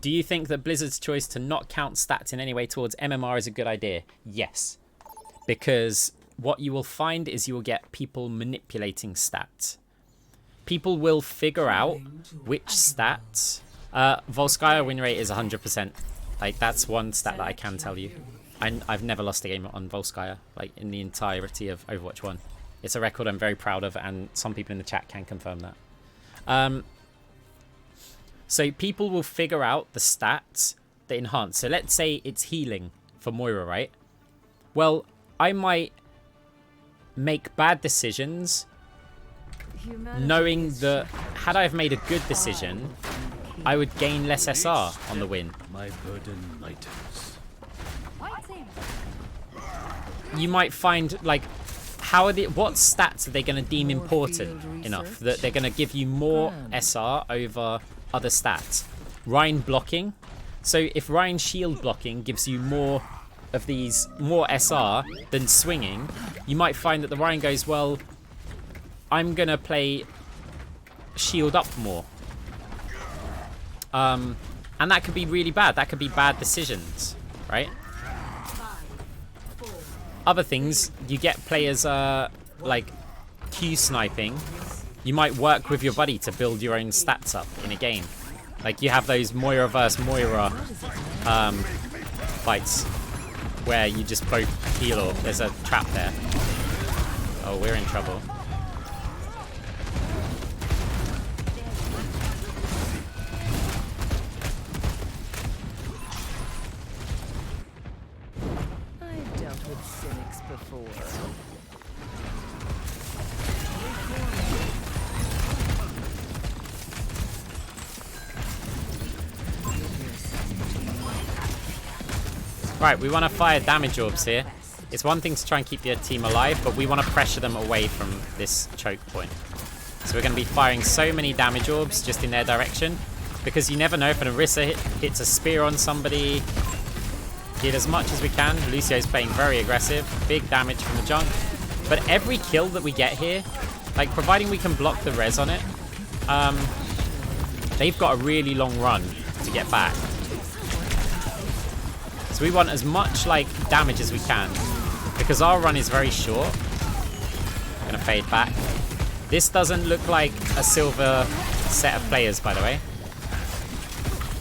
Do you think that Blizzard's choice to not count stats in any way towards MMR is a good idea? Yes. Because what you will find is you will get people manipulating stats. People will figure out which stats... Volskaya win rate is 100%. Like, that's one stat that I can tell you. I've never lost a game on Volskaya, like, in the entirety of Overwatch 1. It's a record I'm very proud of, and some people in the chat can confirm that. So people will figure out the stats that enhance. So let's say it's healing for Moira, right? Well, I might make bad decisions knowing that had I have made a good decision, I would gain less SR on the win. My burden lightens. You might find, like, what stats are they going to deem important enough that they're going to give you more SR over other stats? Rhine blocking. So if Rhine shield blocking gives you more of these, more SR than swinging, you might find that the Rhine goes, well, I'm going to play shield up more. And that could be really bad. That could be bad decisions, right? Other things, you get players like Q sniping. You might work with your buddy to build your own stats up in a game. Like you have those Moira versus Moira fights where you just both heal or there's a trap there. Oh, we're in trouble. Right, we want to fire damage orbs here. It's one thing to try and keep your team alive, but we want to pressure them away from this choke point. So we're going to be firing so many damage orbs just in their direction, because you never know if an Orisa hits a spear on somebody. Get as much as we can. Lucio's playing very aggressive. Big damage from the junk. But every kill that we get here, like providing we can block the res on it, they've got a really long run to get back. So we want as much like damage as we can, because our run is very short. I'm gonna fade back. This doesn't look like a silver set of players, by the way.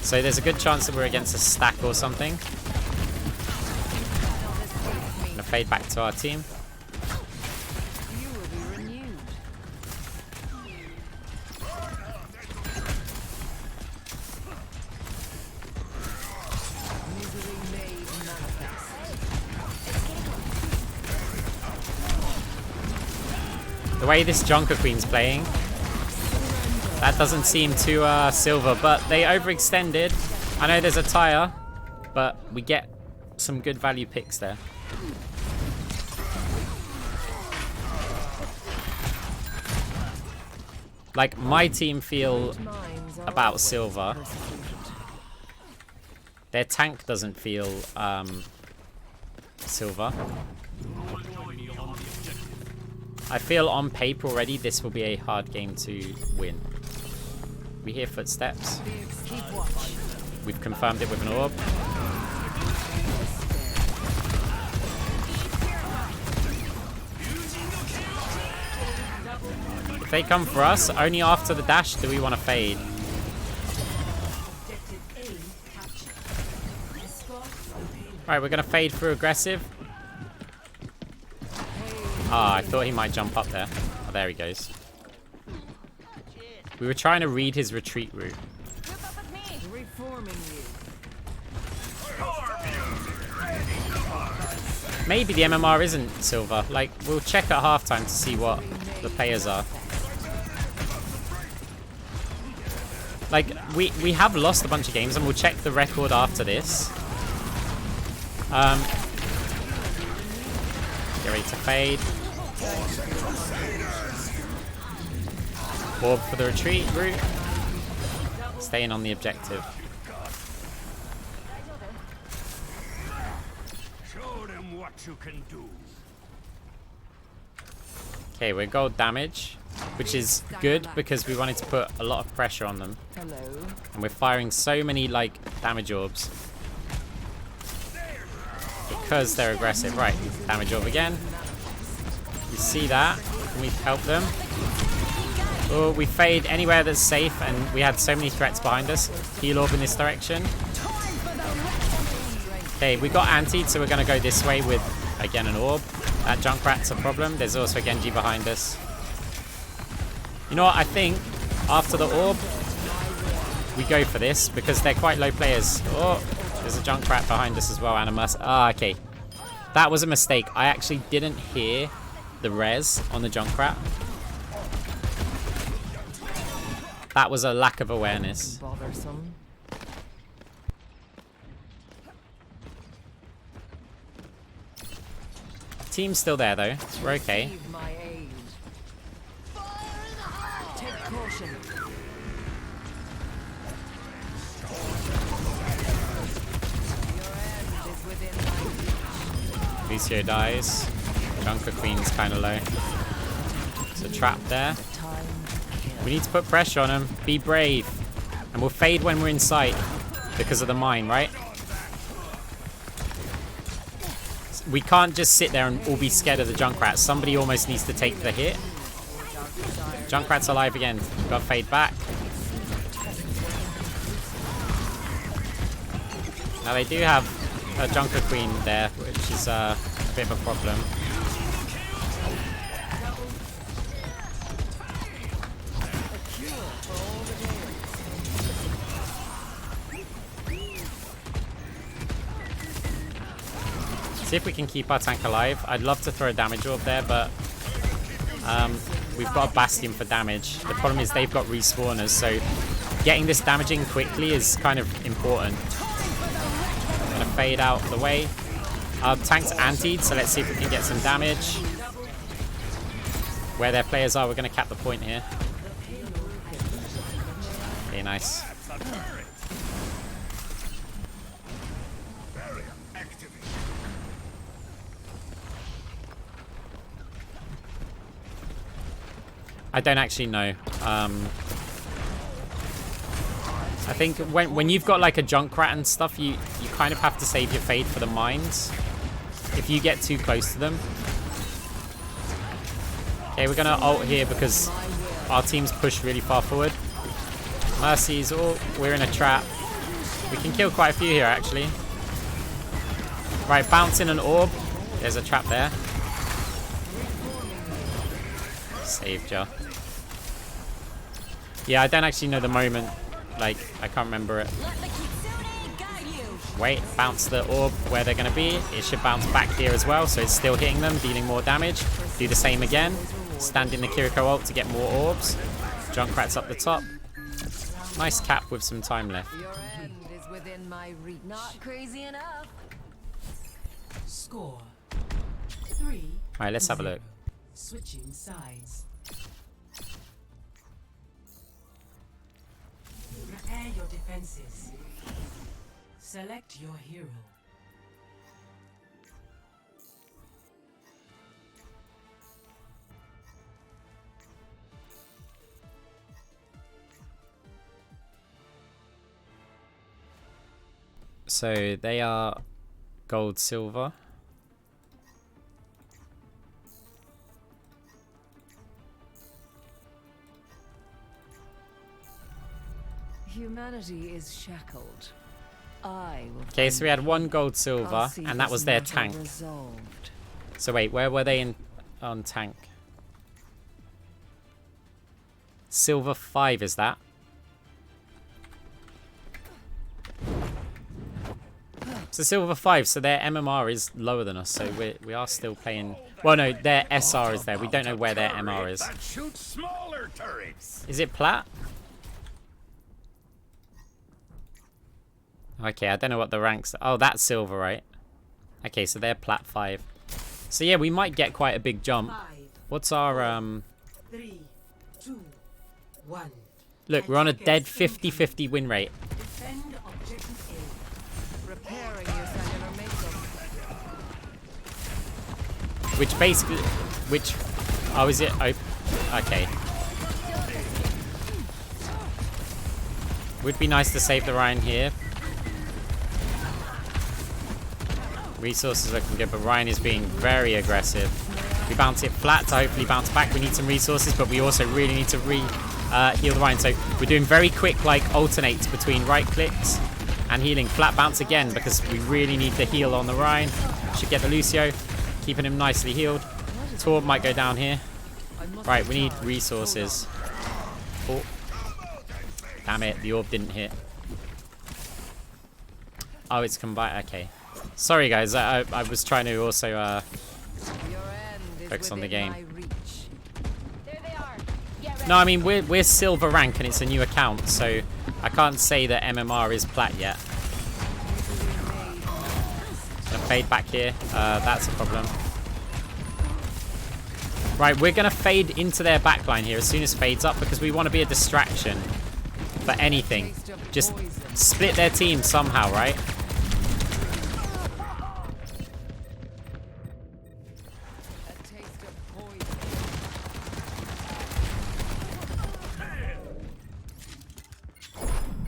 So there's a good chance that we're against a stack or something. I'm gonna fade back to our team. The way this Junker Queen's playing, that doesn't seem too silver, but they overextended. I know there's a tire, but we get some good value picks there. Like, my team feel about silver. Their tank doesn't feel silver. I feel on paper already this will be a hard game to win. We hear footsteps. We've confirmed it with an orb. If they come for us, only after the dash do we want to fade. Alright, we're going to fade through aggressive. Ah, I thought he might jump up there. Oh, there he goes. We were trying to read his retreat route. Maybe the MMR isn't silver. Like, we'll check at halftime to see what the players are. Like, we have lost a bunch of games, and we'll check the record after this. Get ready to fade. Orb for the retreat route. Staying on the objective. Show them what you can do. Okay, we're gold damage. which is good because we wanted to put a lot of pressure on them. Hello. And we're firing so many, like, damage orbs. Because they're aggressive. Right, damage orb again. You see that? Can we help them? Oh, we fade anywhere that's safe, and we had so many threats behind us. Heal orb in this direction. Okay, we got antied, so we're going to go this way with, again, an orb. That Junkrat's a problem. There's also a Genji behind us. You know what? I think after the orb, we go for this because they're quite low players. Oh, there's a Junkrat behind us as well, and a Mus. Ah, okay. That was a mistake. I actually didn't hear the res on the Junkrat. That was a lack of awareness. Bothersome. Team's still there though. We're okay. Receive my aid. Take caution. Your end is within my reach. Lucio dies. Junker Queen's kind of low. There's a trap there. Time to kill. We need to put pressure on them. Be brave. And we'll fade when we're in sight because of the mine, right? We can't just sit there and all be scared of the Junkrat. Somebody almost needs to take the hit. Junkrat's alive again. We've got fade back. Now they do have a Junker Queen there, which is a bit of a problem. See if we can keep our tank alive. I'd love to throw a damage orb there, but we've got a Bastion for damage. The problem is they've got respawners, so getting this damaging quickly is kind of important. I'm gonna fade out of the way. Our tank's antied, so let's see if we can get some damage. Where their players are, we're gonna cap the point here. Okay, nice. I don't actually know. I think when you've got like a Junkrat and stuff, you kind of have to save your fade for the mines. If you get too close to them. Okay, we're gonna ult here because our team's pushed really far forward. Mercy's, oh, we're in a trap. We can kill quite a few here actually. Right, bounce in an orb. There's a trap there. Saved ya. Yeah, I don't actually know the moment. Like, I can't remember it. Wait, bounce the orb where they're going to be. It should bounce back here as well, so it's still hitting them, dealing more damage. Do the same again. Stand in the Kiriko ult to get more orbs. Junkrat's up the top. Nice cap with some time left. Your end is within my reach. Not crazy enough. Score 3. Alright, let's have a look. Switching sides. Prepare your defenses. Select your hero. So they are gold, silver. Humanity is shackled. Okay, so we had one gold, silver, and that was their tank. Resolved. So wait, where were they on tank? Silver 5 is that? So silver 5, so their MMR is lower than us, so we are still playing. Well, no, their SR is there. We don't know where their MR is. That shoots smaller turrets. Is it plat? Okay, I don't know what the ranks are. Oh, that's silver, right? Okay, so they're plat 5. So yeah, we might get quite a big jump. 5, What's our 3, 2, 1. Look, we're on a dead 50-50 win rate. Defend objective A. Repairing your cellular makeup. Which basically, oh, is it? Oh, okay. Would be nice to save the Ryan here. Resources looking good, but Ryan is being very aggressive. We bounce it flat to hopefully bounce back. We need some resources, but we also really need to heal the Ryan. So we're doing very quick, like, alternates between right clicks and healing. Flat bounce again, because we really need the heal on the Ryan. Should get the Lucio, keeping him nicely healed. Torb might go down here. Right, we need resources. Oh. Damn it, the orb didn't hit. Oh, it's combined. Okay. Sorry, guys. I was trying to also focus on the game. No, I mean, we're silver rank and it's a new account, so I can't say that MMR is plat yet. Gonna fade back here. That's a problem. Right, we're gonna fade into their backline here as soon as fade's up, because we want to be a distraction for anything. Just split their team somehow, right?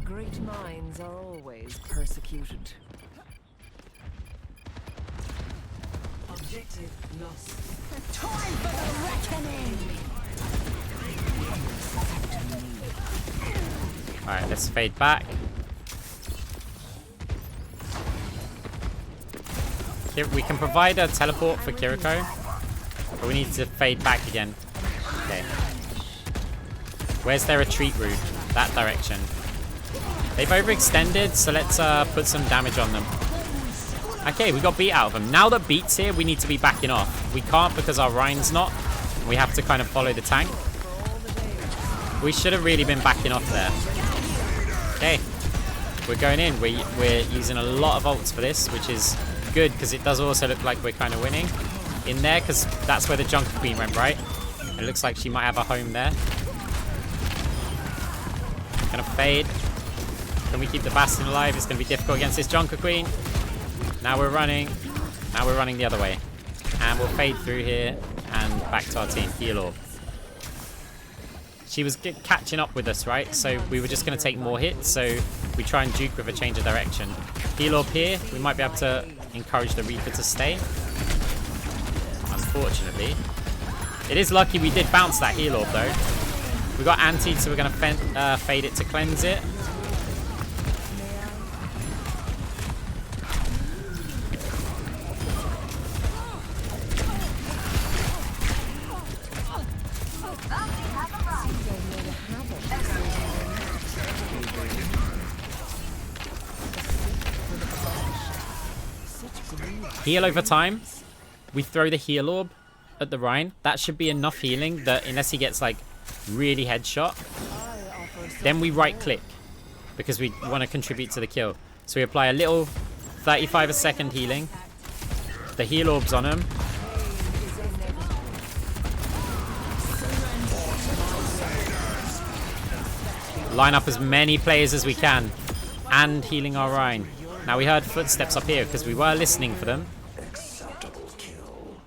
Great minds are always persecuted. Objective lost. Time for the reckoning! Alright, let's fade back. Here, we can provide a teleport for Kiriko, but we need to fade back again. Okay. Where's their retreat route? That direction. They've overextended, so let's put some damage on them. Okay, we got beat out of them. Now that Beat's here, we need to be backing off. We can't because our Ryan's not. We have to kind of follow the tank. We should have really been backing off there. Okay, we're going in. We're using a lot of ults for this, which is good because it does also look like we're kind of winning in there, because that's where the Junker Queen went, right? It looks like she might have a home there. Gonna fade. Can we keep the Bastion alive? It's gonna be difficult against this Junker Queen. Now we're running. Now we're running the other way. And we'll fade through here and back to our team. Heal orb. She was catching up with us, right? So we were just going to take more hits. So we try and juke with a change of direction. Heal orb here. We might be able to encourage the Reaper to stay. Unfortunately. It is lucky we did bounce that heal orb, though. We got antied, so we're going to fade it to cleanse it. Heal over time. We throw the heal orb at the Ryan. That should be enough healing that unless he gets like really headshot, then we right click because we want to contribute to the kill. So we apply a little 35 a second healing. The heal orb's on him. Line up as many players as we can and healing our Ryan. Now we heard footsteps up here because we were listening for them. Acceptable kill.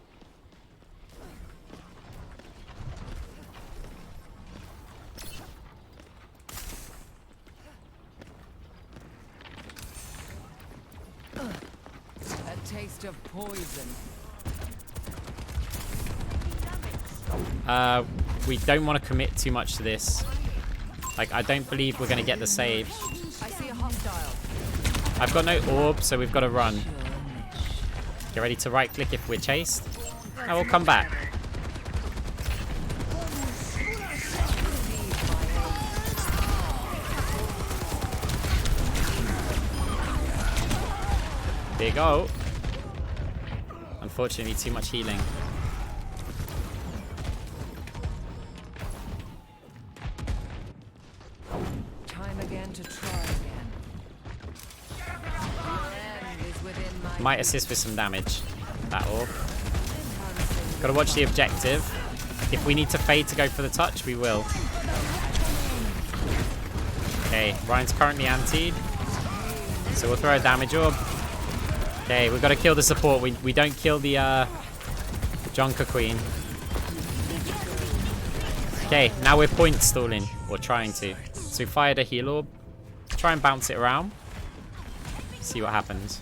A taste of poison. We don't want to commit too much to this. Like, I don't believe we're going to get the save. I see a hostile. I've got no orb, so we've got to run. Get ready to right click if we're chased. And we'll come back. Big ult. Unfortunately, too much healing. Time again to try again. Might assist with some damage. That orb. Gotta watch the objective. If we need to fade to go for the touch, we will. Okay, Ryan's currently antied. So we'll throw a damage orb. Okay, we've got to kill the support. We don't kill the Junker Queen. Okay, now we're point stalling. Or trying to. So we fired a heal orb. try and bounce it around. See what happens.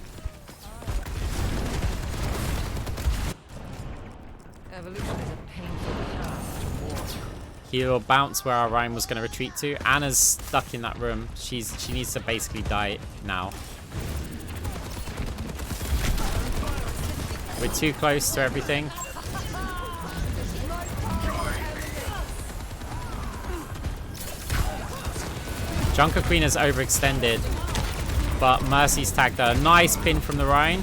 Evolution is a painful path to walk. Heal bounce where our Ryan was going to retreat to. Anna's stuck in that room. She needs to basically die now. We're too close to everything. Junker Queen has overextended, but Mercy's tagged her. Nice pin from the Rhine.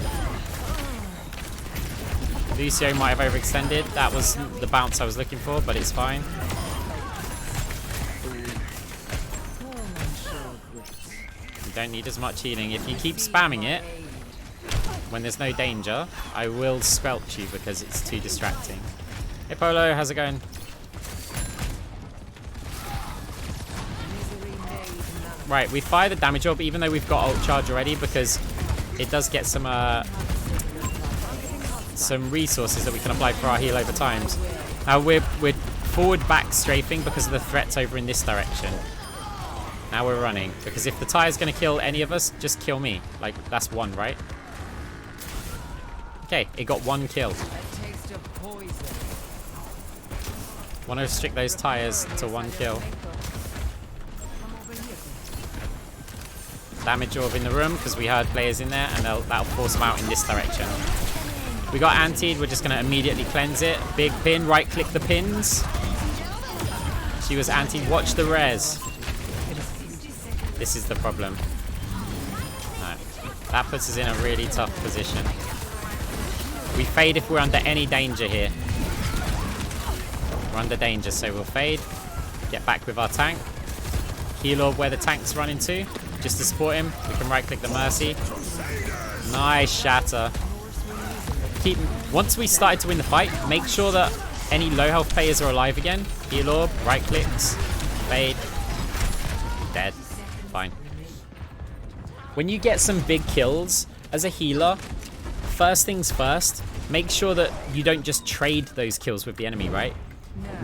Lucio might have overextended. That was the bounce I was looking for, but it's fine. You don't need as much healing. If you keep spamming it, when there's no danger, I will squelch you because it's too distracting. Hey Polo, how's it going? Right, we fire the damage orb even though we've got ult charge already because it does get some resources that we can apply for our heal over times. Now we're forward back strafing because of the threats over in this direction. Now we're running because if the tire's going to kill any of us, just kill me. Like, that's one, right? Okay, it got one kill. Want to restrict those tires to one kill. Damage orb in the room because we heard players in there and that'll force them out in this direction. We got antied, we're just going to immediately cleanse it. Big pin, right click the pins. She was antied, watch the res. This is the problem. No, that puts us in a really tough position. We fade if we're under any danger here. We're under danger, so we'll fade. Get back with our tank. Heal orb where the tank's running to. Just to support him, we can right click the Mercy. Nice shatter. Once we started to win the fight, make sure that any low health players are alive again. Heal orb, right clicks, fade, dead. Fine. When you get some big kills as a healer, first things first, make sure that you don't just trade those kills with the enemy, right?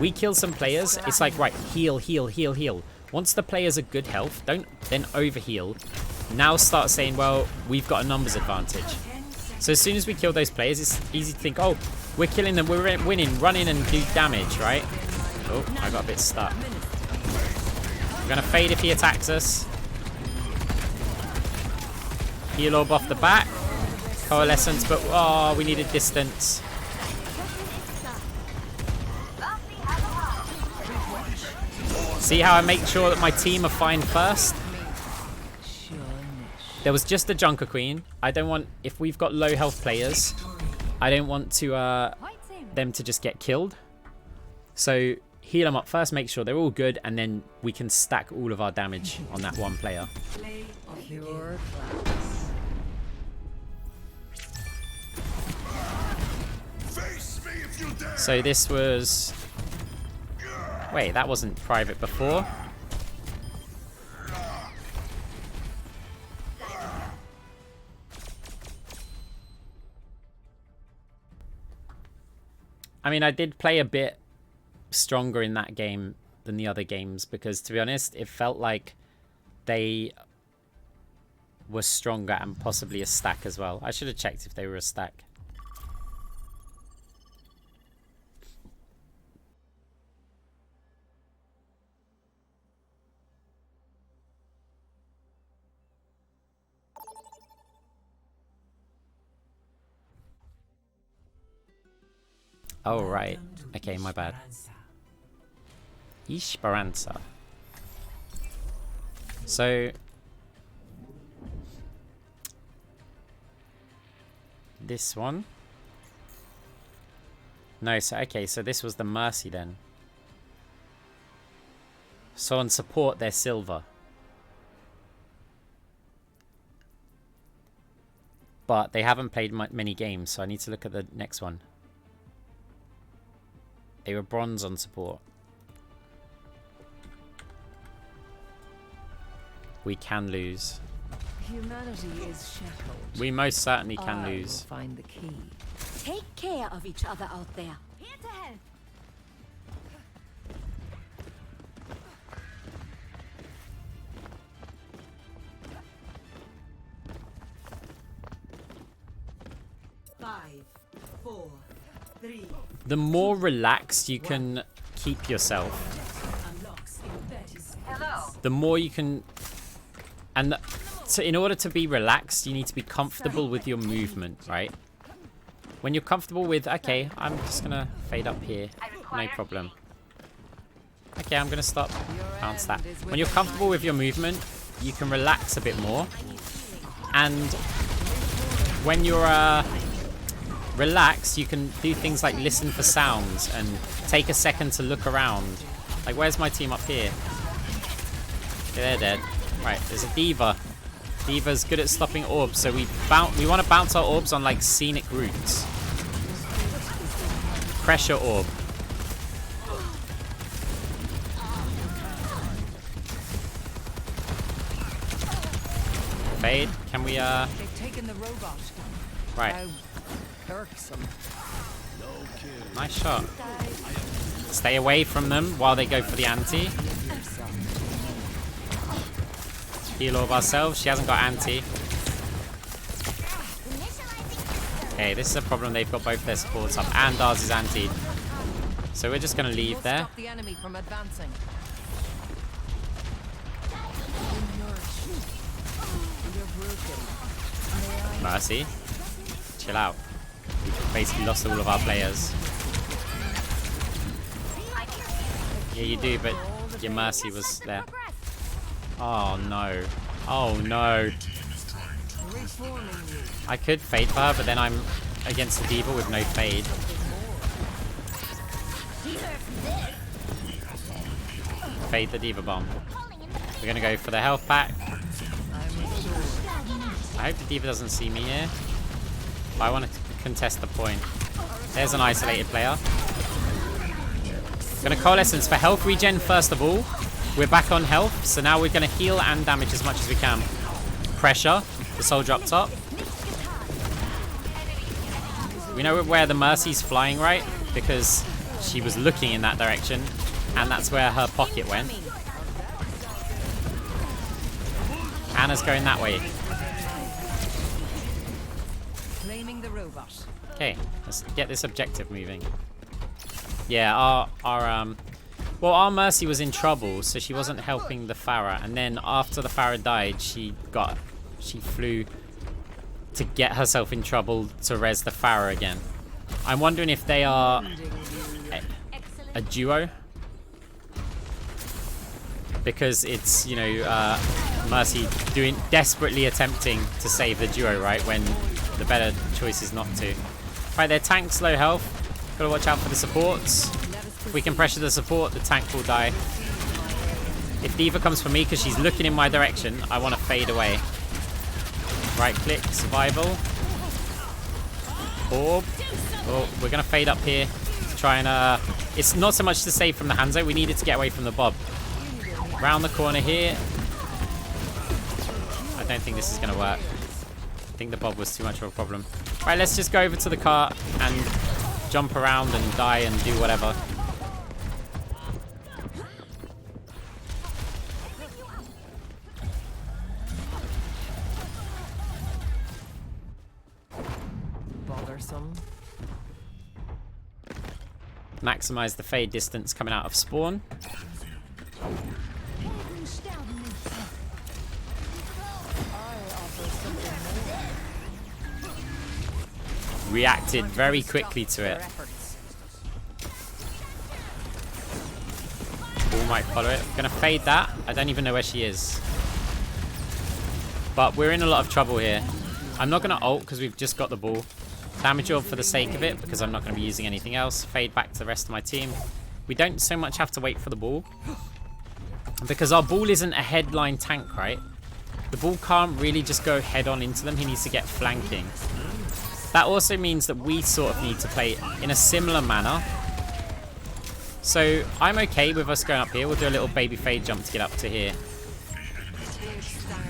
We kill some players, it's like, right, heal, heal, heal, heal. Once the players are good health, don't then overheal. Now start saying, well, we've got a numbers advantage. So as soon as we kill those players, it's easy to think, oh, we're killing them, we're winning, run in and do damage, right? Oh, I got a bit stuck. We're going to fade if he attacks us. Heal orb off the back. Coalescence, but oh, we needed distance. See how I make sure that my team are fine first? There was just a Junker Queen. I don't want, if we've got low health players, I don't want to them to just get killed. So heal them up first, make sure they're all good, and then we can stack all of our damage on that one player. So this was... Wait, that wasn't private before. I mean, I did play a bit stronger in that game than the other games because, to be honest, it felt like they were stronger and possibly a stack as well. I should have checked if they were a stack. Oh, right. Okay, my bad. Esperanza. So... this one? No, so okay, so this was the Mercy then. So on support, they're silver. But they haven't played many games, so I need to look at the next one. They were bronze on support. We can lose. Humanity is shackled. We most certainly can I lose. will find the key. Take care of each other out there. Here to help. 5, 4, 3. The more relaxed you can keep yourself, Unlocks in 30 seconds. the more you can... And so in order to be relaxed, you need to be comfortable with your movement, right? When you're comfortable with, okay, I'm just going to fade up here. No problem. Okay, I'm going to stop. Bounce that. When you're comfortable with your movement, you can relax a bit more. And when you're relaxed, you can do things like listen for sounds and take a second to look around. Like, where's my team up here? Yeah, they're dead. Right, there's a D.Va. D.Va's good at stopping orbs, so we want to bounce our orbs on like scenic routes. Pressure orb. Fade. Can we They've taken the robot. right. How irksome. Nice shot. Stay away from them while they go for the anti. Heal all of ourselves. She hasn't got anti. Okay, this is a problem. They've got both their supports up and ours is anti. So we're just going to leave there. Stop the enemy from advancing. Mercy. Chill out. We've basically lost all of our players. Yeah, you do, but your Mercy was there. Oh, no. Oh, no. I could fade for her, but then I'm against the D.Va with no fade. Fade the D.Va bomb. We're going to go for the health pack. I hope the D.Va doesn't see me here. But I want to contest the point. There's an isolated player. Gonna coalescence for health regen first of all. We're back on health, so now we're gonna heal and damage as much as we can. Pressure. The soldier up top. We know where the Mercy's flying, right? Because she was looking in that direction, and that's where her pocket went. Anna's going that way. Claiming the robot. Okay, let's get this objective moving. Yeah, our Mercy was in trouble, so she wasn't helping the Pharah. And then after the Pharah died, she flew to get herself in trouble to res the Pharah again. I'm wondering if they are a duo. Because it's, you know, Mercy desperately attempting to save the duo, right? When the better choice is not to. Right, their tank's low health. Gotta watch out for the supports. If we can pressure the support, the tank will die. If D.Va comes for me because she's looking in my direction, I want to fade away. Right click, survival. Orb. Oh, we're gonna fade up here to try and it's not so much to save from the Hanzo, we needed to get away from the Bob. Round the corner here. I don't think this is gonna work. I think the Bob was too much of a problem. Right, let's just go over to the cart and jump around and die and do whatever. Bothersome. Maximize the fade distance coming out of spawn. Reacted very quickly to it. Ball might follow it. Gonna fade that. I don't even know where she is. But we're in a lot of trouble here. I'm not gonna ult because we've just got the ball. Damage orb for the sake of it because I'm not gonna be using anything else. Fade back to the rest of my team. We don't so much have to wait for the ball. Because our ball isn't a headline tank, right? The ball can't really just go head on into them. He needs to get flanking. That also means that we sort of need to play in a similar manner. So I'm okay with us going up here. We'll do a little baby fade jump to get up to here.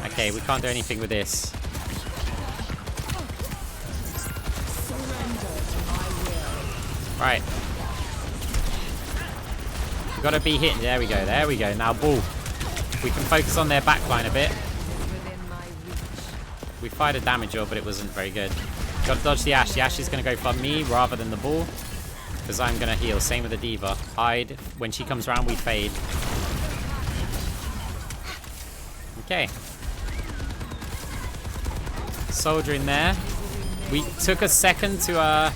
Okay, we can't do anything with this. Right. We've got to be hit. There we go. There we go. Now ball. We can focus on their backline a bit. We fired a damage orb, but it wasn't very good. Gotta dodge the Ashe. The Ashe is gonna go for me rather than the ball. Because I'm gonna heal. Same with the D.Va. Hide. When she comes around, we fade. Okay. Soldier in there. We took a second to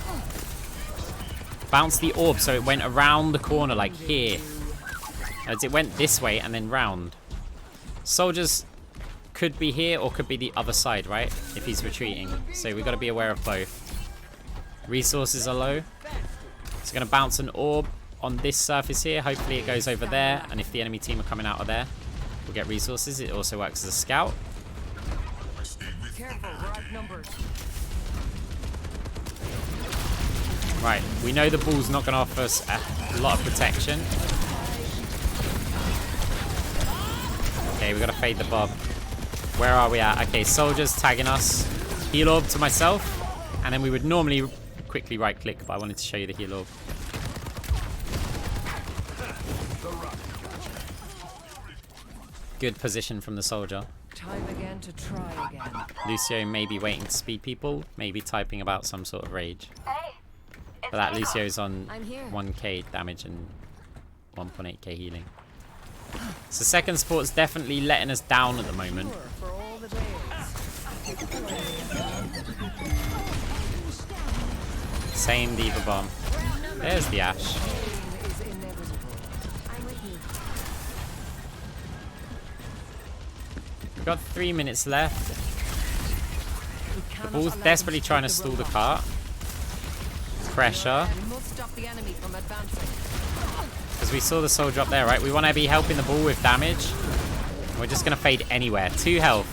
bounce the orb, so it went around the corner like here. As it went this way and then round. Soldiers could be here or could be the other side, right? If he's retreating. So we got to be aware of both. Resources are low. It's going to bounce an orb on this surface here. Hopefully it goes over there. And if the enemy team are coming out of there, we'll get resources. It also works as a scout. Careful, we're outnumbered. Right, we know the ball's not going to offer us a lot of protection. Okay, we got to fade the bob. Where are we at? Okay, soldiers tagging us. Heal orb to myself. And then we would normally quickly right click, but I wanted to show you the heal orb. Good position from the soldier. Time again to try again. Lucio may be waiting to speed people, maybe typing about some sort of rage. But that Lucio's on 1k damage and 1.8k healing. So second support's definitely letting us down at the moment. For all the days. Same D.Va bomb. There's the Ashe. Is inevitable. I'm with you. We've got 3 minutes left. The ball's desperately trying to stall the cart. Pressure. We must stop the enemy from advancing. Because we saw the soldier up there, right? We want to be helping the ball with damage. We're just going to fade anywhere. 2 health.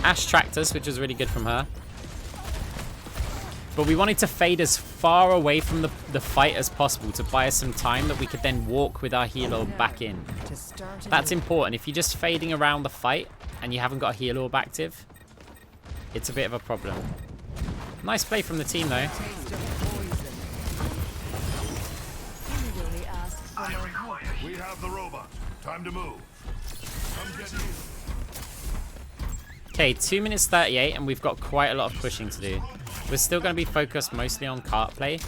Ashe tracked us, which was really good from her. But we wanted to fade as far away from the fight as possible to buy us some time that we could then walk with our heal orb back in. That's important. If you're just fading around the fight and you haven't got a heal orb active, it's a bit of a problem. Nice play from the team, though. We have the robot. Time to move. Come get you. Okay, 2 minutes 38, and we've got quite a lot of pushing to do. We're still going to be focused mostly on cart play,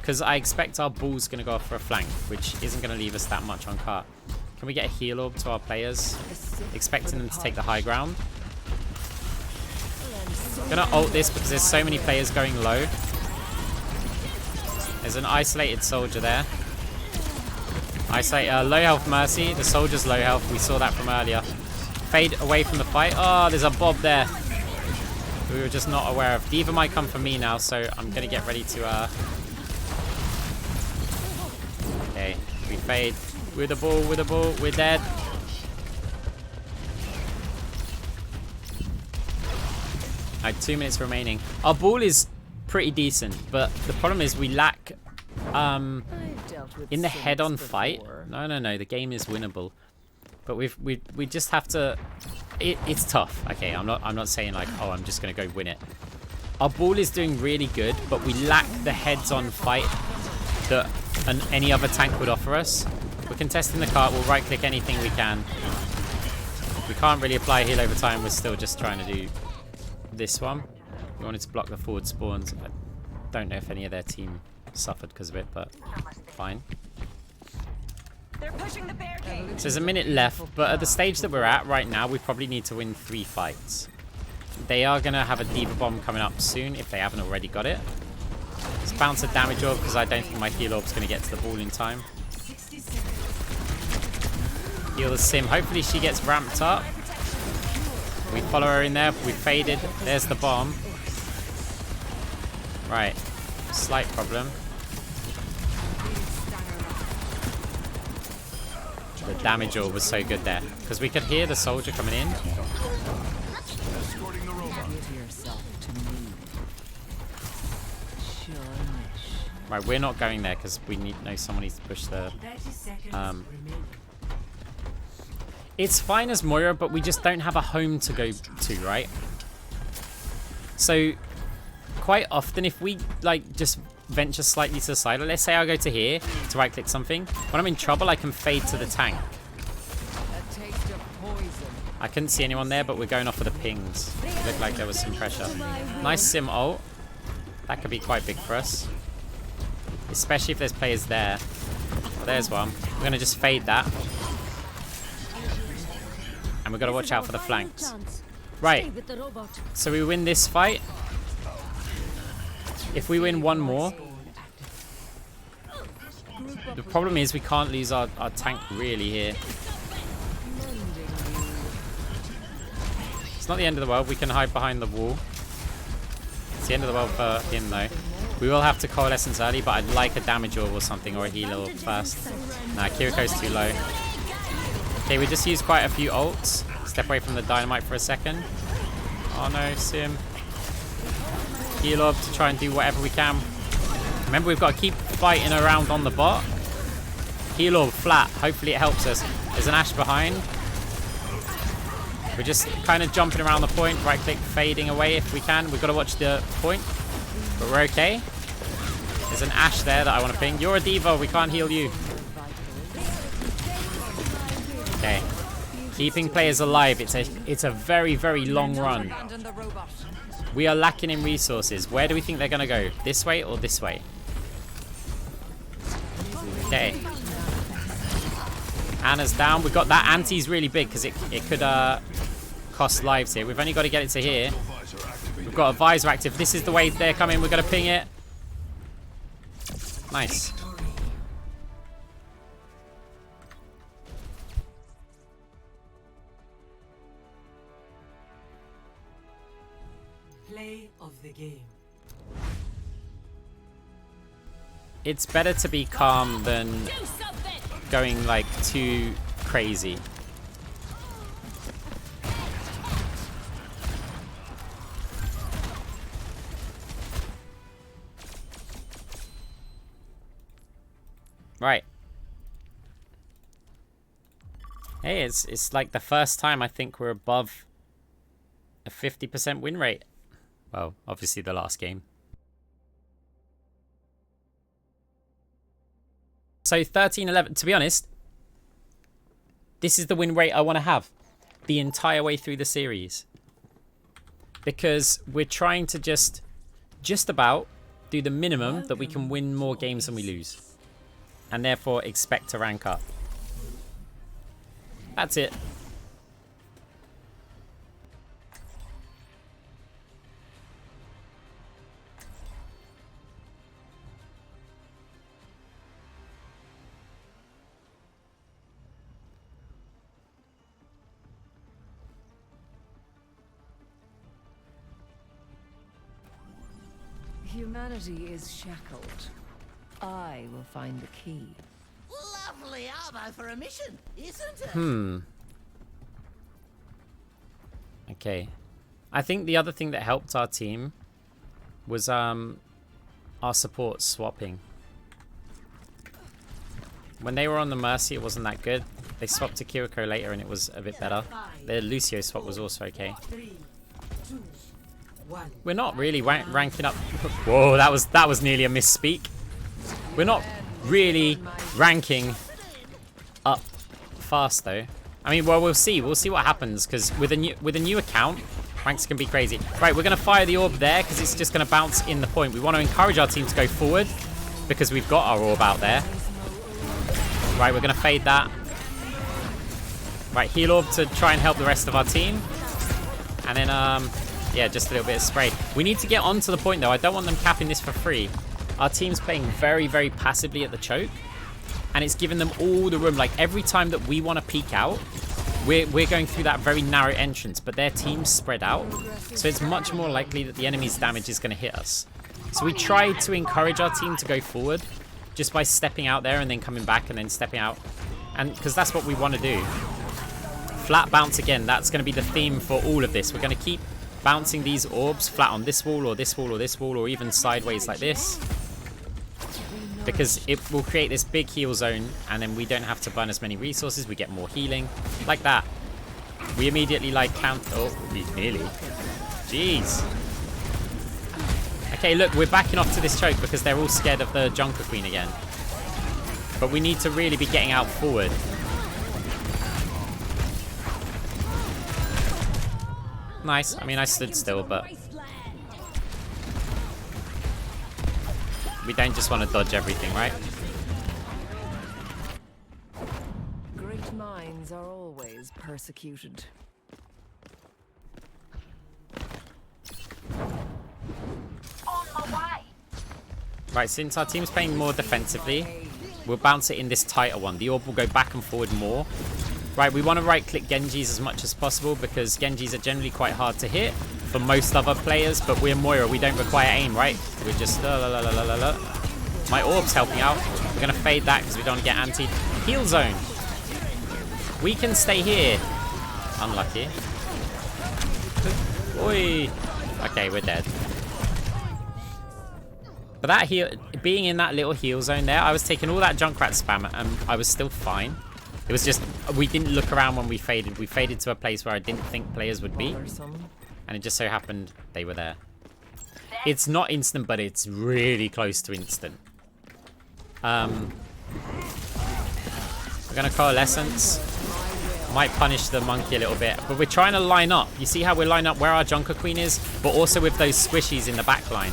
because I expect our ball's going to go off for a flank, which isn't going to leave us that much on cart. Can we get a heal orb to our players? Expecting them to take the high ground. I'm going to ult this because there's so many players going low. There's an isolated soldier there. Isolate low health Mercy. The soldier's low health. We saw that from earlier. Fade away from the fight. Oh, there's a bob there. We were just not aware of. D.Va might come for me now, so I'm going to get ready to... Okay, we fade. With the ball, with the ball. We're dead. Alright, 2 minutes remaining. Our ball is pretty decent, but the problem is we lack... in the head-on fight... No, the game is winnable. But we just have to... It's tough. Okay, I'm not saying like, oh, I'm just going to go win it. Our ball is doing really good, but we lack the heads-on fight that any other tank would offer us. We're contesting the cart. We'll right-click anything we can. We can't really apply heal over time. We're still just trying to do this one. We wanted to block the forward spawns. I don't know if any of their team suffered because of it, but fine. They're pushing the barricade. So there's a minute left, but at the stage that we're at right now, we probably need to win 3 fights. They are going to have a D.Va bomb coming up soon, if they haven't already got it. Let's bounce a damage orb, because I don't think my heal orb's going to get to the ball in time. Heal the sim. Hopefully she gets ramped up. We follow her in there. We faded. There's the bomb. Right. Slight problem. The damage orb was so good there. Because we could hear the soldier coming in. Right, we're not going there because we know someone needs to push the... It's fine as Moira, but we just don't have a home to go to, right? So, quite often if we, like, just venture slightly to the side, let's say I go to here to right-click something. When I'm in trouble, I can fade to the tank. A taste of poison. I couldn't see anyone there, but we're going off of the pings. It looked like there was some pressure. Nice sim ult. That could be quite big for us. Especially if there's players there. Oh, there's one. We're going to just fade that. And we've got to watch out for the flanks. Right. So we win this fight. If we win one more... The problem is we can't lose our tank really here. It's not the end of the world. We can hide behind the wall. It's the end of the world for him though. We will have to coalescence early, but I'd like a damage orb or something, or a heal orb first. Nah, Kiriko's too low. Okay, we just used quite a few ults. Step away from the dynamite for a second. Oh no, Sim. Heal orb to try and do whatever we can. Remember, we've got to keep fighting around on the bot. Heal orb flat. Hopefully it helps us. There's an Ashe behind. We're just kind of jumping around the point. Right click, fading away if we can. We've got to watch the point. But we're okay. There's an Ashe there that I want to ping. You're a diva. We can't heal you. Okay. Keeping players alive. It's a very, very long run. We are lacking in resources. Where do we think they're going to go? This way or this way? Okay. Anna's down. We've got that anti's really big because it could cost lives here. We've only got to get it to here. We've got a visor active. This is the way they're coming. We're going to ping it. Nice. Play of the game. It's better to be calm than going like too crazy. Right. Hey, it's like the first time I think we're above a 50% win rate. Well, obviously the last game. So 13-11, to be honest, this is the win rate I want to have the entire way through the series. Because we're trying to just about do the minimum that we can win more games than we lose. And therefore expect to rank up. That's it. Humanity is shackled. I will find the key. Lovely armor for a mission, isn't it? Okay. I think the other thing that helped our team was our support swapping. When they were on the Mercy, it wasn't that good. They swapped to Kiriko later and it was a bit better. The Lucio swap was also okay. 3, 2, 1. We're not really ranking up. Whoa, that was nearly a misspeak. We're not really ranking up fast though. I mean, well, we'll see. We'll see what happens because with a new account, ranks can be crazy. Right, we're gonna fire the orb there because it's just gonna bounce in the point. We want to encourage our team to go forward because we've got our orb out there. Right, we're gonna fade that. Right, heal orb to try and help the rest of our team, and then yeah, just a little bit of spray. We need to get onto the point though. I don't want them capping this for free. Our team's playing very, very passively at the choke. And it's given them all the room. Like every time that we want to peek out, we're going through that very narrow entrance. But their team's spread out. So it's much more likely that the enemy's damage is going to hit us. So we tried to encourage our team to go forward. Just by stepping out there and then coming back and then stepping out. And because that's what we want to do. Flat bounce again. That's going to be the theme for all of this. We're going to keep bouncing these orbs flat on this wall or this wall or this wall. Or even sideways like this. Because it will create this big heal zone and then we don't have to burn as many resources. We get more healing. Like that. We immediately like count... Oh, nearly. Jeez. Okay, look, we're backing off to this choke because they're all scared of the Junker Queen again. But we need to really be getting out forward. Nice. I mean, I stood still, but we don't just want to dodge everything, right? Great minds are always persecuted. Right, since our team's playing more defensively, we'll bounce it in this tighter one. The orb will go back and forward more. Right, we want to right-click Genjis as much as possible because Genjis are generally quite hard to hit for most other players, but we're Moira. We don't require aim, right? We're just... My orb's helping out. We're going to fade that because we don't want to get anti. Heal zone. We can stay here. Unlucky. Oi. Okay, we're dead. But that heal, being in that little heal zone there, I was taking all that Junkrat spam and I was still fine. It was just, we didn't look around when we faded. We faded to a place where I didn't think players would be. And it just so happened they were there. It's not instant, but it's really close to instant. We're going to Coalescence. Might punish the monkey a little bit, but we're trying to line up. You see how we're lining up where our Junker Queen is, but also with those squishies in the back line.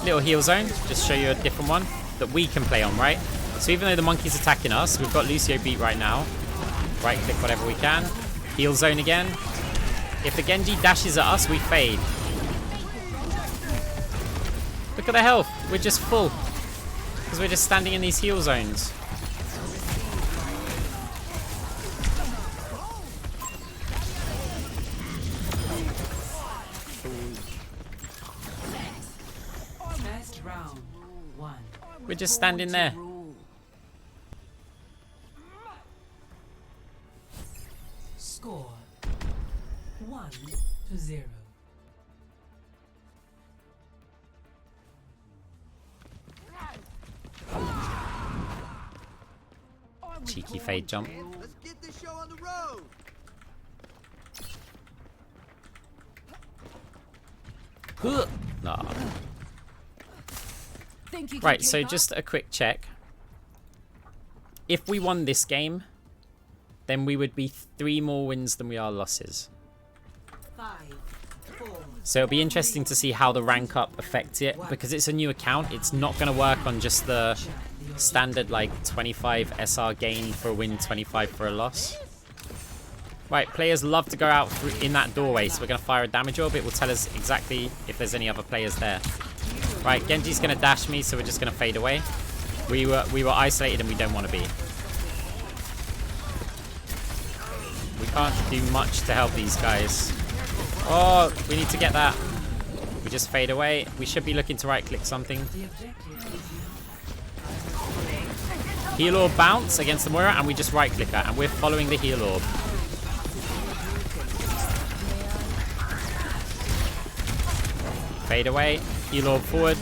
Little heal zone, just show you a different one that we can play on, right? So even though the monkey's attacking us, we've got Lucio beat right now. Right click whatever we can. Heal zone again. If the Genji dashes at us, we fade. Look at the health. We're just full. Because we're just standing in these heal zones. First round, 1. We're just standing there. Score 1-0. Cheeky fade jump. Let's get this show on the road. Nah. Right, so just a quick check. If we won this game, then we would be 3 more wins than we are losses. 5, 4. So it'll be interesting to see how the rank up affects it. Because it's a new account, it's not going to work on just the standard like 25 SR gain for a win, 25 for a loss. Right, players love to go out in that doorway, so we're going to fire a damage orb. It will tell us exactly if there's any other players there. Right, Genji's going to dash me, so we're just going to fade away. We were isolated and we don't want to be. We can't do much to help these guys. Oh, we need to get that. We just fade away. We should be looking to right-click something. Heal orb bounce against the Moira, and we just right-click her, and we're following the heal orb. Fade away, heal orb forward,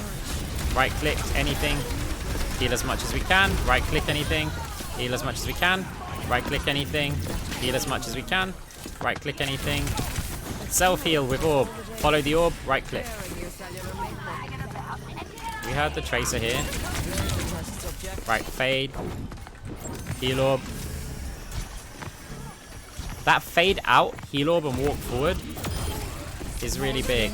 right-click anything, heal as much as we can, right-click anything, heal as much as we can, right-click anything, heal as much as we can, right-click anything, self-heal with orb, follow the orb, right-click. We heard the Tracer here. Right, fade, heal orb. That fade out, heal orb and walk forward is really big.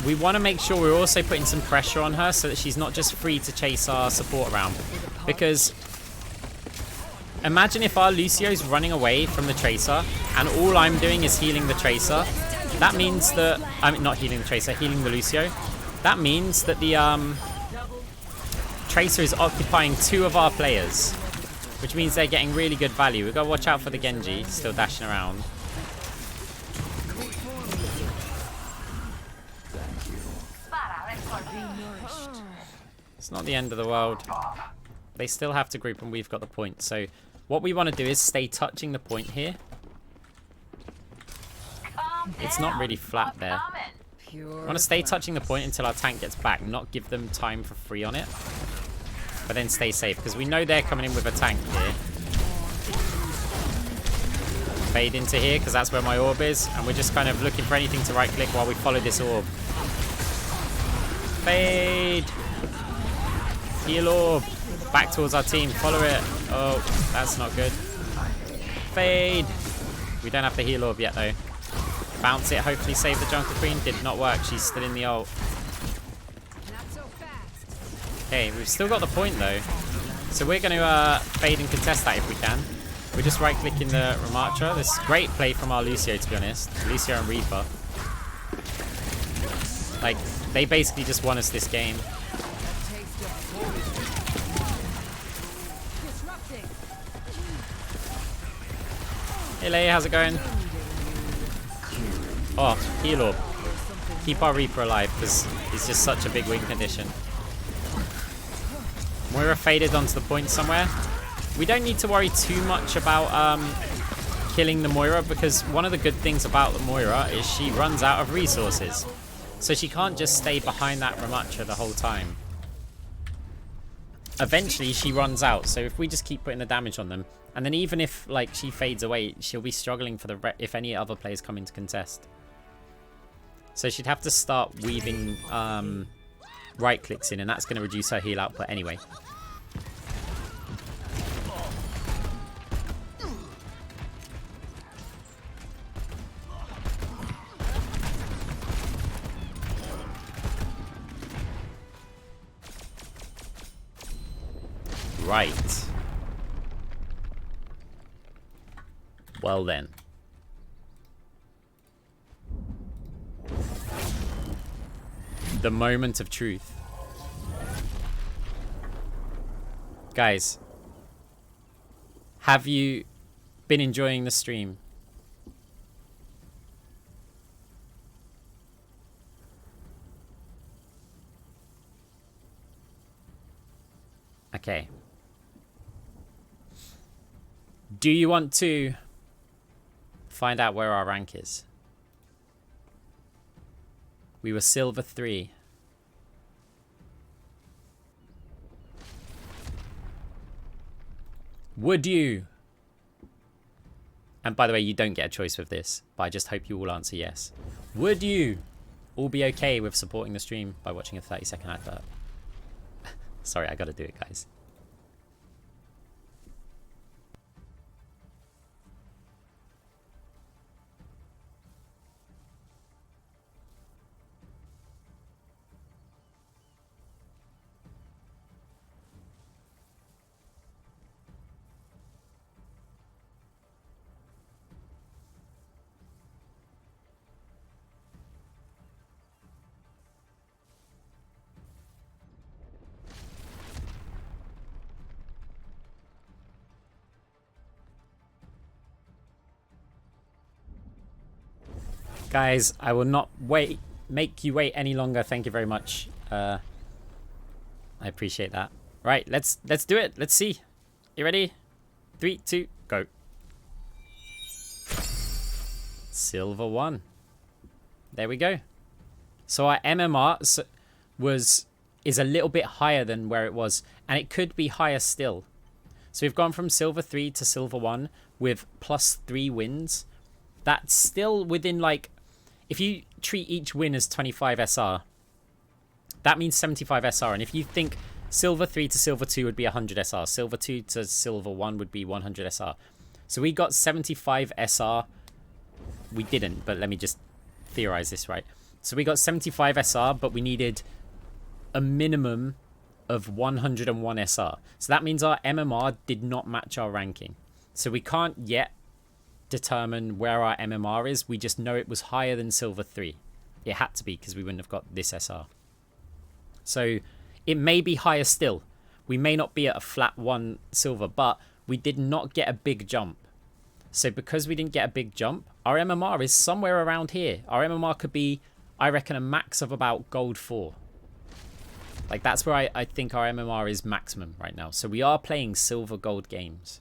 We want to make sure we're also putting some pressure on her so that she's not just free to chase our support around. Because imagine if our Lucio's running away from the Tracer and all I'm doing is healing the Tracer. That means that... I'm not healing the Tracer, healing the Lucio. That means that the Tracer is occupying 2 of our players. Which means they're getting really good value. We've got to watch out for the Genji, still dashing around. It's not the end of the world. They still have to group and we've got the point. So what we want to do is stay touching the point here. It's not really flat there. We want to stay touching the point until our tank gets back. Not give them time for free on it. But then stay safe because we know they're coming in with a tank here. fade into here because that's where my orb is, and we're just kind of looking for anything to right click while we follow this orb. Fade. Heal orb. Back towards our team. Follow it. Oh, that's not good. Fade. We don't have the heal orb yet though. Bounce it. Hopefully save the Jungle Queen. Did not work. She's still in the ult. Okay, we've still got the point though. So we're going to fade and contest that if we can. We're just right-clicking the Ramattra. This is great play from our Lucio, to be honest. Lucio and Reaper. Like, they basically just won us this game. Hey, Leia, how's it going? Oh, heal orb. Keep our Reaper alive, because he's just such a big win condition. Moira faded onto the point somewhere. We don't need to worry too much about killing the Moira, because one of the good things about the Moira is she runs out of resources. So she can't just stay behind that Ramattra the whole time. Eventually she runs out, so if we just keep putting the damage on them, and then even if like she fades away, she'll be struggling for the if any other players come into contest. So she'd have to start weaving right clicks in, and that's going to reduce her heal output anyway. Right. Well then. The moment of truth. Guys, have you been enjoying the stream? Okay. Do you want to find out where our rank is? We were silver 3. Would you? And by the way, you don't get a choice with this, but I just hope you all answer yes. Would you all be okay with supporting the stream by watching a 30-second advert? Sorry, I gotta do it, guys. Guys, I will not make you wait any longer. Thank you very much. I appreciate that. Right, let's do it. Let's see. You ready? 3, 2, go. Silver 1. There we go. So our MMR is a little bit higher than where it was, and it could be higher still. So we've gone from silver 3 to silver 1 with +3 wins. That's still within, like, if you treat each win as 25 SR, that means 75 SR. And if you think silver 3 to silver 2 would be 100 SR, silver 2 to silver 1 would be 100 SR. So we got 75 SR. We didn't, but let me just theorize this right. So we got 75 SR, but we needed a minimum of 101 SR. So that means our MMR did not match our ranking. So we can't yet determine where our MMR is. We just know it was higher than silver 3. It had to be, because we wouldn't have got this SR. So it may be higher still. We may not be at a flat 1 silver, but we did not get a big jump. So because we didn't get a big jump, our MMR is somewhere around here. Our MMR could be, I reckon, a max of about gold 4. Like, that's where I think our MMR is maximum right now. So we are playing silver gold games,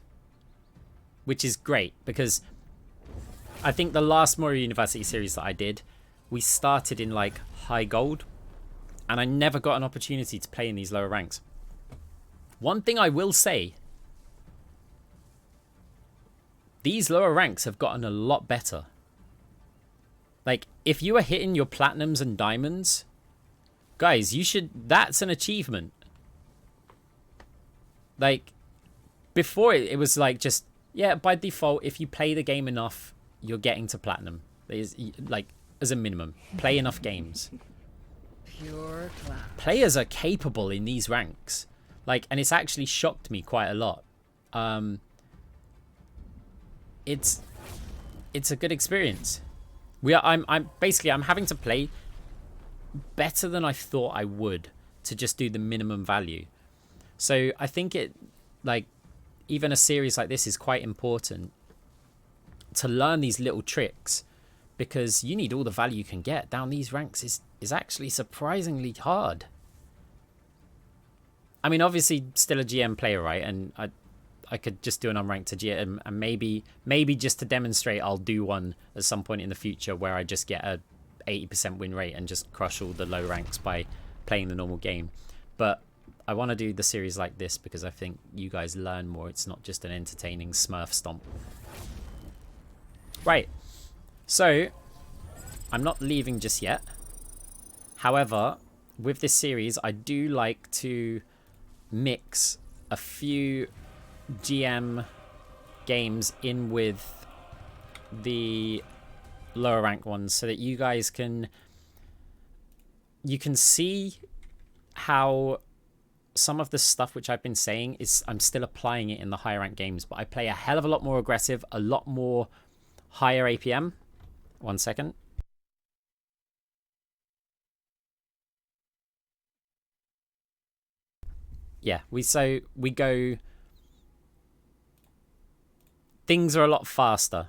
which is great, because I think the last Moira University series that I did, we started in like high gold, and I never got an opportunity to play in these lower ranks. One thing I will say these lower ranks have gotten a lot better. Like, if you are hitting your platinums and diamonds, guys, that's an achievement. Like, before it was like just, yeah, by default, if you play the game enough, you're getting to platinum. Is like, as a minimum, play enough games. Pure class. Players are capable in these ranks. Like, and it's actually shocked me quite a lot. It's a good experience. I'm having to play better than I thought I would to just do the minimum value. So I think even a series like this is quite important to learn these little tricks, because you need all the value you can get. Down these ranks is actually surprisingly hard. I mean, obviously still a GM player, right? And I could just do an unranked to GM, and maybe just to demonstrate, I'll do one at some point in the future where I just get a 80% win rate and just crush all the low ranks by playing the normal game. But I want to do the series like this because I think you guys learn more. It's not just an entertaining Smurf stomp. Right. So, I'm not leaving just yet. However, with this series, I do like to mix a few GM games in with the lower rank ones so that you guys can see how some of the stuff which I've been saying I'm still applying it in the higher rank games, but I play a hell of a lot more aggressive, a lot more higher APM. 1 second. Yeah, we go, things are a lot faster.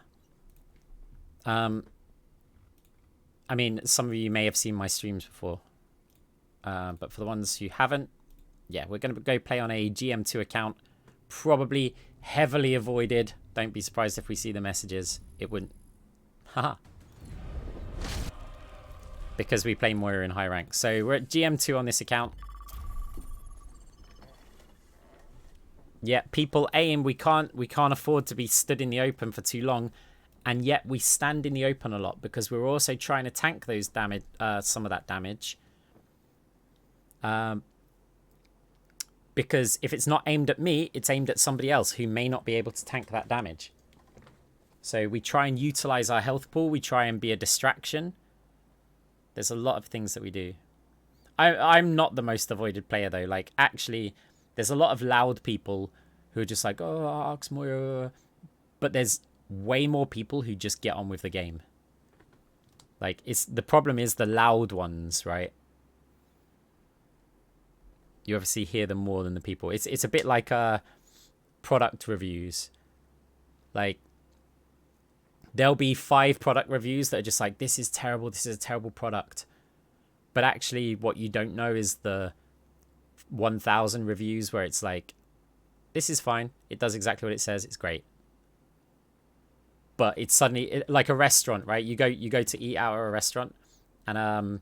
I mean, some of you may have seen my streams before, but for the ones who haven't, yeah, we're going to go play on a GM2 account, probably heavily avoided. Don't be surprised if we see the messages. It wouldn't. Haha. Because we play Moira in high rank. So we're at GM2 on this account. Yeah, people aim. We can't afford to be stood in the open for too long, and yet we stand in the open a lot because we're also trying to tank those damage, some of that damage. Because if it's not aimed at me, it's aimed at somebody else who may not be able to tank that damage. So we try and utilize our health pool. We try and be a distraction. There's a lot of things that we do. I'm not the most avoided player though. Like, actually, there's a lot of loud people who are just like, oh, Arx Moira. But there's way more people who just get on with the game. Like, the problem is the loud ones, right? You obviously hear them more than the people. It's a bit like product reviews. Like, there'll be 5 product reviews that are just like, this is terrible, this is a terrible product. But actually, what you don't know is the 1,000 reviews where it's like, this is fine. It does exactly what it says. It's great. But it's suddenly like a restaurant, right? You go to eat out at a restaurant, and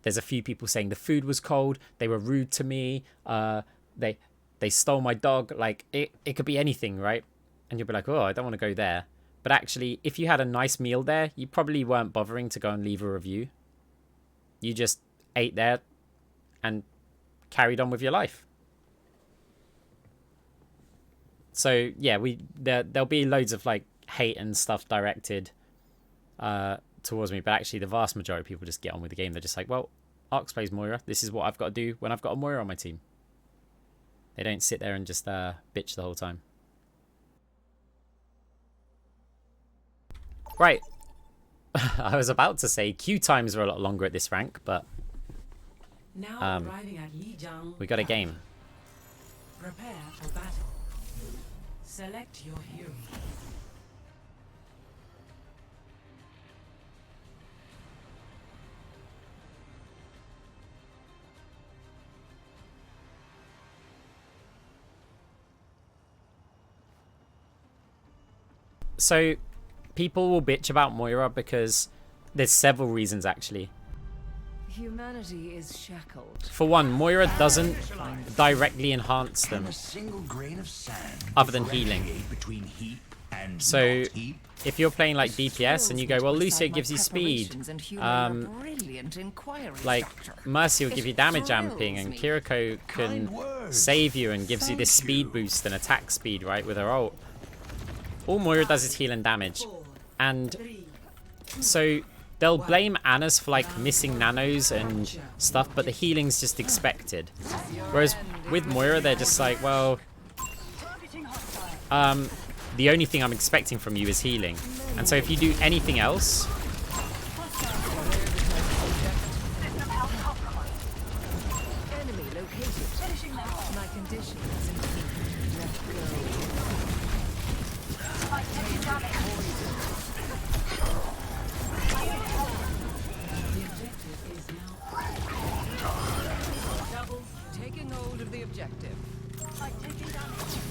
there's a few people saying the food was cold. They were rude to me. They stole my dog. Like, it could be anything, right? And you'll be like, oh, I don't want to go there. But actually, if you had a nice meal there, you probably weren't bothering to go and leave a review. You just ate there and carried on with your life. So yeah, there'll be loads of like hate and stuff directed towards me, but actually the vast majority of people just get on with the game. They're just like, well, Arx plays Moira. This is what I've got to do when I've got a Moira on my team. They don't sit there and just bitch the whole time. Right. I was about to say queue times are a lot longer at this rank, but Now arriving at Lijiang. we got a game. Prepare for battle. Select your hero. So people will bitch about Moira because there's several reasons actually. Humanity is shackled. For one, Moira doesn't directly enhance them A single grain of sand other than healing. between heat So if you're playing like DPS and you go, well, Lucio gives you speed, like Mercy will give you damage amping, and Kiriko can save you and gives you this speed boost and attack speed, right, with her ult. All Moira does is heal and damage. And so they'll blame Anna's for like missing nanos and stuff, but the healing's just expected. Whereas with Moira, they're just like, well, the only thing I'm expecting from you is healing. And so if you do anything else, Taking hold of the objective.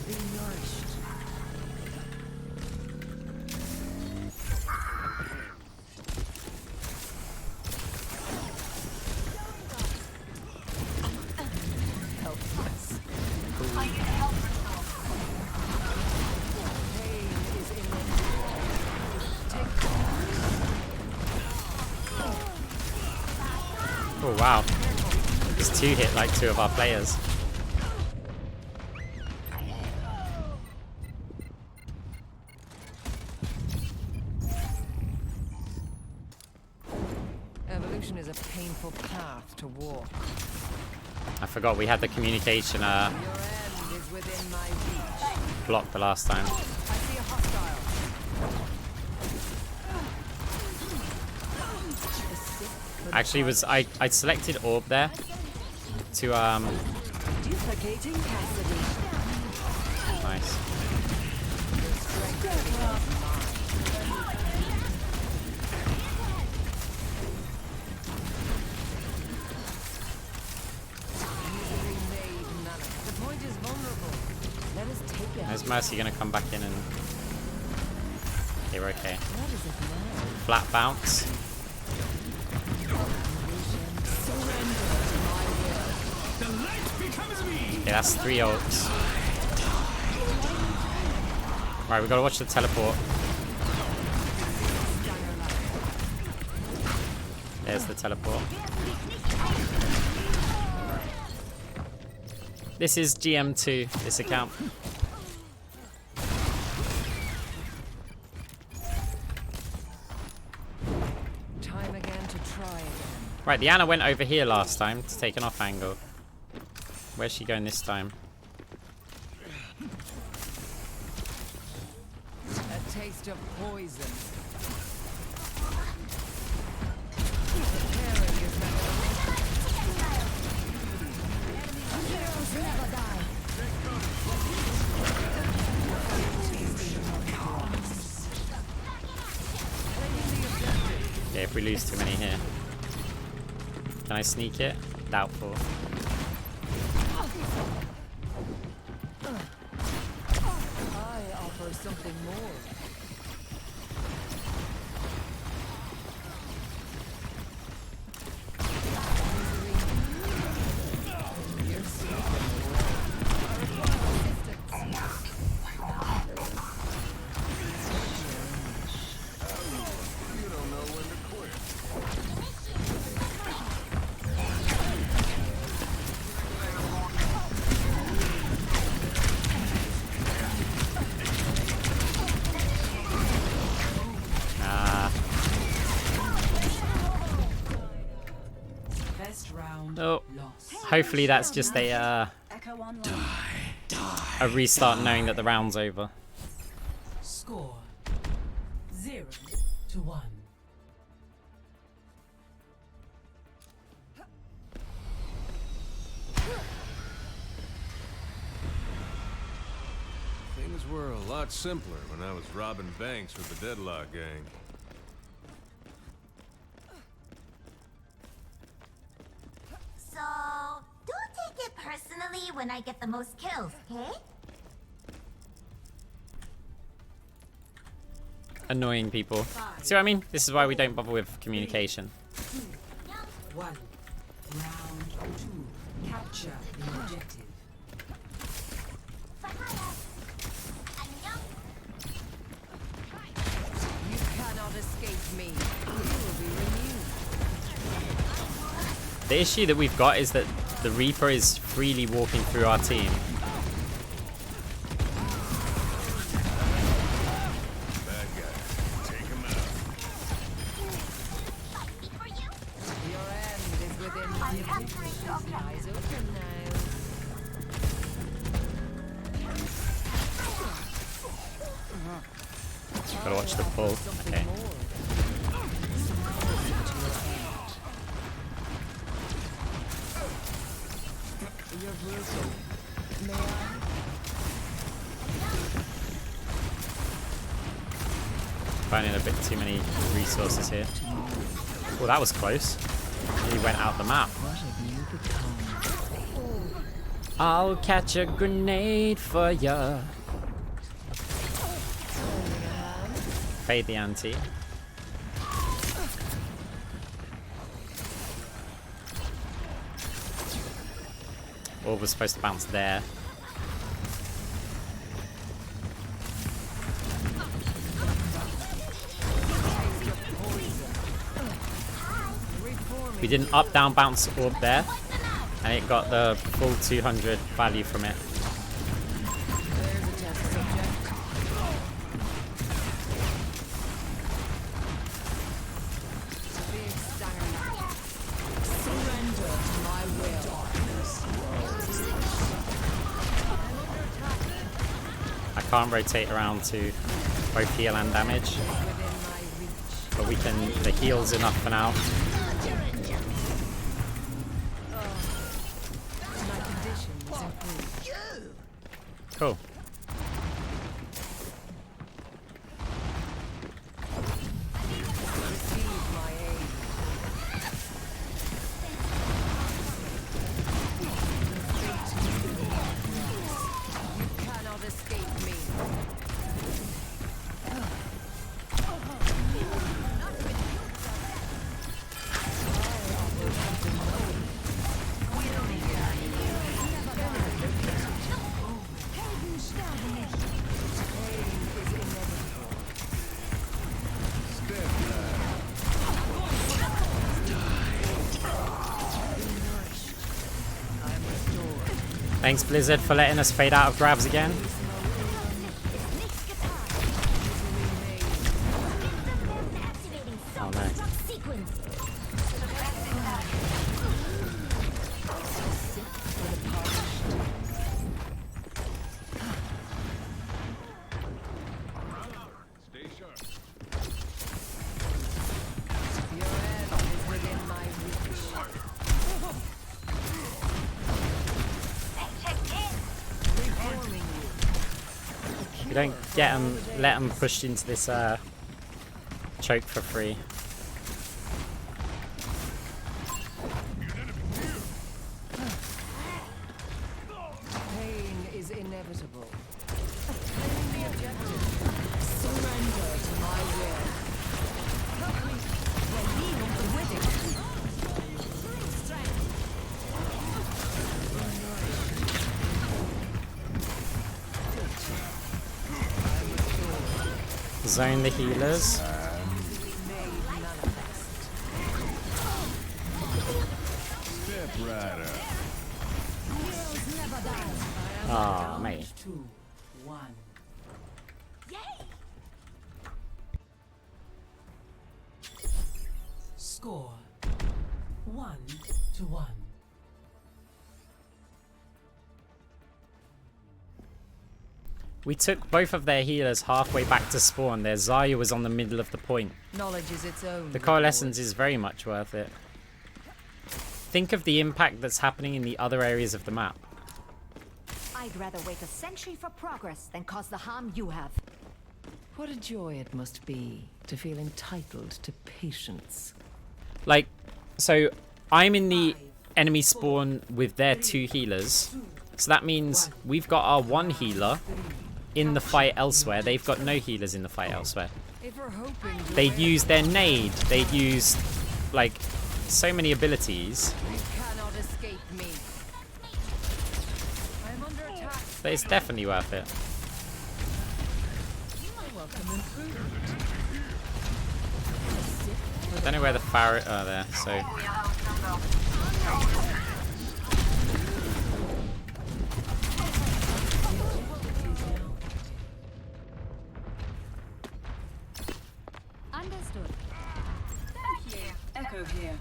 Be nourished. Helpless. Pain is immense. Take oh wow, this 2 hit like 2 of our players. Evolution is a painful path to walk. I forgot we had the communication Your end is within my reach. blocked the last time. I see a hostile. Actually, I selected orb there to Duplicating Cassidy. nice. The point is vulnerable. Let us take it. Is Mercy gonna come back in and? Okay, we're okay. What is it now? Flat bounce. Okay, that's 3 ults. Right, we gotta watch the teleport. There's the teleport. This is GM2, this account. Time again to try again. Right, the Anna went over here last time to take an off angle. Where's she going this time? A taste of poison. Yeah, if we lose too many here. Can I sneak it? Doubtful. I offer something more. Oh, hopefully that's just a restart knowing that the round's over. Score 0-1. Things were a lot simpler when I was robbing banks with the Deadlock gang. So, don't take it personally when I get the most kills, okay? Annoying people. See what I mean? This is why we don't bother with communication. 1. Round 2. Capture the objective. me. You will be renewed. The issue that we've got is that the Reaper is freely walking through our team. Bad guy. Take him out. Your end is within my reach. Eyes open now. Gotta watch the pull. Okay. You're brutal. May I? Finding a bit too many resources here. Oh, that was close. He went out the map. I'll catch a grenade for ya. Fade the ante. Orb was supposed to bounce there. We did an up down bounce orb there, and it got the full 200 value from it. There's a test subject. Big stanger. Surrender to my will. I can't rotate around to both heal and damage, Within my reach. but we can. The heal's enough for now. My condition is improved. Cool. Receive my aid. You cannot escape me. Thanks Blizzard for letting us fade out of grabs again. Oh no. Stay sharp. Your end is within my reach. Reforming you. You don't get them, let them pushed into this choke for free. Pain is inevitable. Claim the objective. Surrender to my will. Help me. Well, with it. Zone the healers. Step right up. Ah, mate. 2-1. Score 1-1. We took both of their healers halfway back to spawn. Their Zarya was on the middle of the point. Knowledge is its own. The coalescence is very much worth it. Think of the impact that's happening in the other areas of the map. I'd rather wait a century for progress than cause the harm you have. What a joy it must be to feel entitled to patience. Like, so I'm in the enemy spawn with their 2 healers. So that means we've got our 1 healer in the fight elsewhere. They've got no healers in the fight elsewhere. If we're hoping to They'd win, use their nade. They'd use, like, so many abilities. you cannot escape me. I'm under attack. But it's definitely worth it. I welcome improvement. Don't know where the Pharah... Oh, there, so... Understood. Echo here.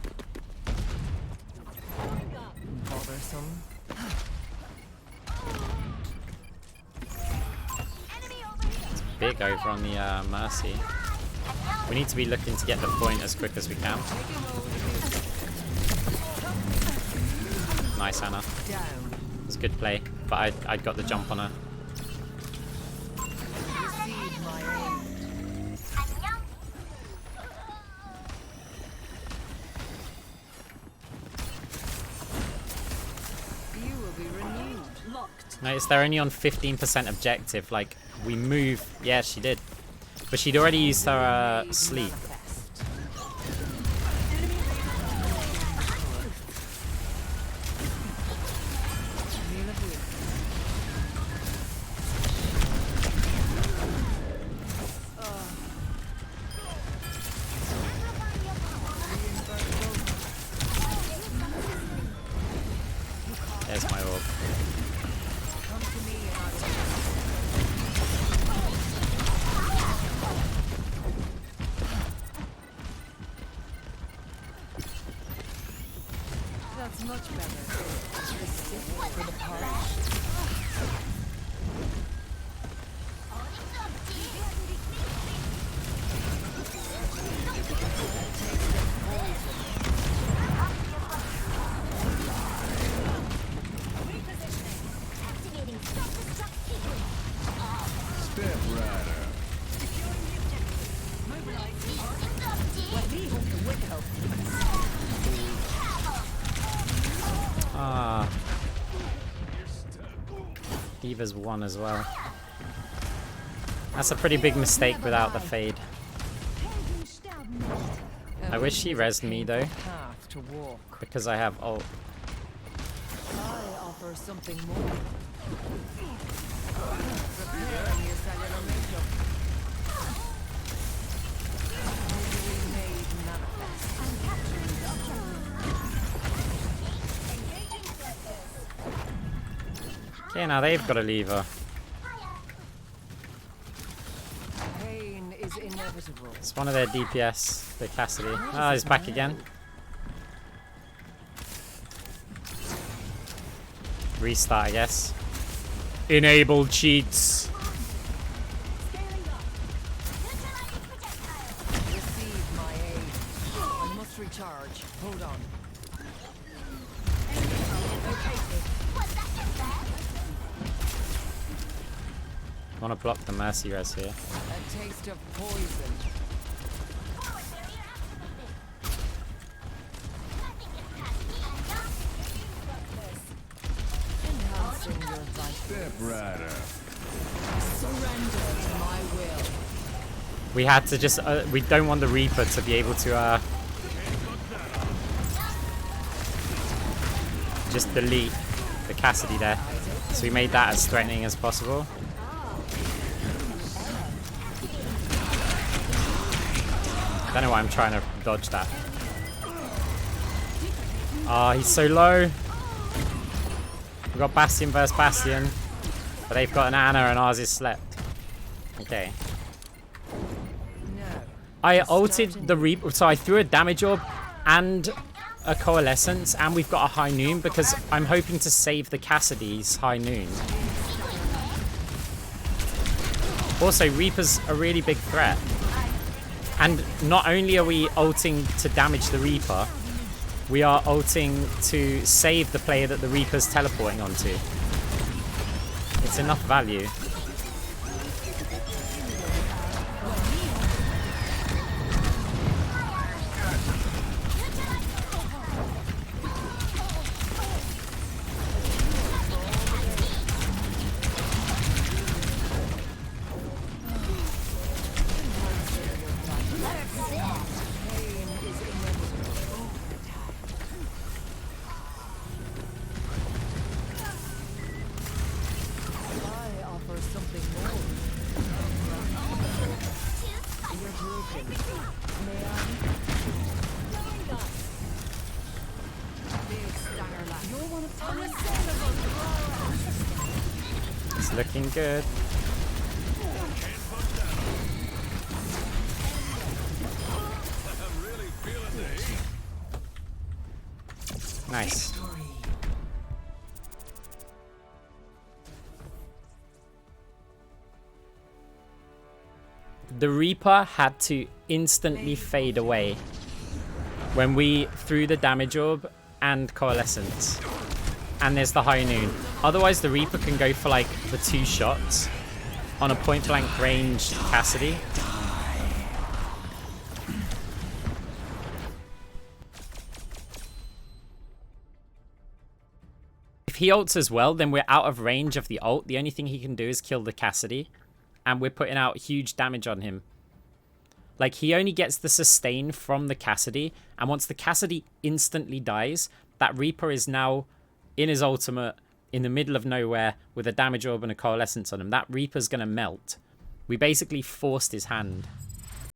Bothersome. Big over on the Mercy. We need to be looking to get the point as quick as we can. Nice, Anna. Down. It's good play, but I got the jump on her. Receive my aid. You will be renewed. Locked. Notice they're only on 15% objective. Like, we move... Yeah, she did. But she'd already used her sleep. There's my orb. That's much better. For the parch. Step right up. Ah. Diva's won as well. That's a pretty big mistake without the fade. I wish she rezzed me though, Path to walk. because I have ult. I offer something more. Preparing your cellular makeup. Newly made manifest. Okay, now they've got a lever. Pain is inevitable. It's one of their DPS, the Cassidy. Ah, he's back again. Restart, I guess. Enable cheats. Receive my aid. I must recharge. Hold on. I want to block the Mercy res here. A taste of poison. Enhancing your vitals. Step right up. Surrender to my will. We had to just... we don't want the Reaper to be able to... just delete the Cassidy there. So we made that as threatening as possible. Don't know why I'm trying to dodge that. Ah, he's so low. We've got Bastion versus Bastion. But they've got an Ana and ours is slept. Okay. No. I ulted the Reaper, so I threw a damage orb and a Coalescence, and we've got a High Noon because I'm hoping to save the Cassidy's High Noon. Also, Reaper's a really big threat. And not only are we ulting to damage the Reaper, we are ulting to save the player that the Reaper's teleporting onto. It's enough value. It's looking good. Nice. The Reaper had to instantly fade away when we threw the damage orb and coalescence. And there's the high noon. Otherwise, the Reaper can go for like the 2 shots on a point blank range Cassidy. If he ults as well, then we're out of range of the ult. The only thing he can do is kill the Cassidy. And we're putting out huge damage on him. Like, he only gets the sustain from the Cassidy. And once the Cassidy instantly dies, that Reaper is now in his ultimate in the middle of nowhere with a damage orb and a coalescence on him. That Reaper's going to melt. We basically forced his hand.